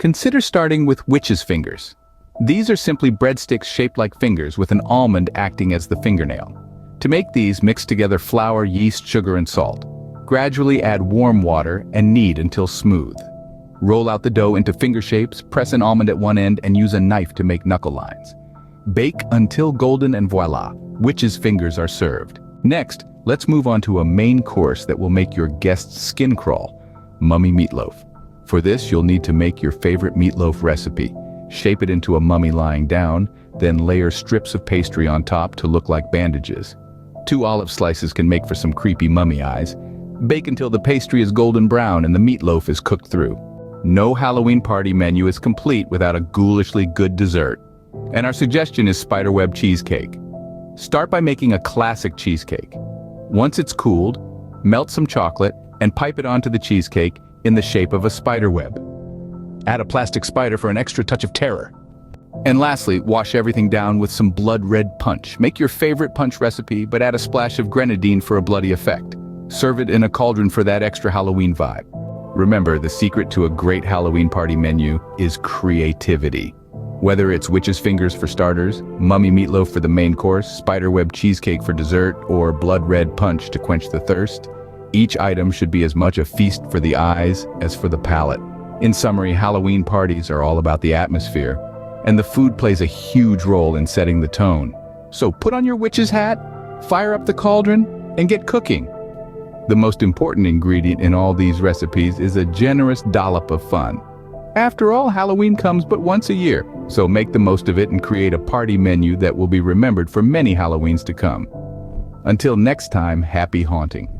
Consider starting with witch's fingers. These are simply breadsticks shaped like fingers with an almond acting as the fingernail. To make these, mix together flour, yeast, sugar, and salt. Gradually add warm water and knead until smooth. Roll out the dough into finger shapes, press an almond at one end, and use a knife to make knuckle lines. Bake until golden and voila, witch's fingers are served. Next, let's move on to a main course that will make your guests' skin crawl, mummy meatloaf. For this, you'll need to make your favorite meatloaf recipe. Shape it into a mummy lying down, then layer strips of pastry on top to look like bandages. 2 olive slices can make for some creepy mummy eyes. Bake until the pastry is golden brown and the meatloaf is cooked through. No Halloween party menu is complete without a ghoulishly good dessert. And our suggestion is spiderweb cheesecake. Start by making a classic cheesecake. Once it's cooled, melt some chocolate and pipe it onto the cheesecake in the shape of a spiderweb. Add a plastic spider for an extra touch of terror. And lastly, wash everything down with some blood red punch. Make your favorite punch recipe, but add a splash of grenadine for a bloody effect. Serve it in a cauldron for that extra Halloween vibe. Remember, the secret to a great Halloween party menu is creativity. Whether it's witch's fingers for starters, mummy meatloaf for the main course, spiderweb cheesecake for dessert, or blood red punch to quench the thirst, each item should be as much a feast for the eyes as for the palate. In summary, Halloween parties are all about the atmosphere, and the food plays a huge role in setting the tone. So put on your witch's hat, fire up the cauldron, and get cooking. The most important ingredient in all these recipes is a generous dollop of fun. After all, Halloween comes but once a year, so make the most of it and create a party menu that will be remembered for many Halloweens to come. Until next time, happy haunting.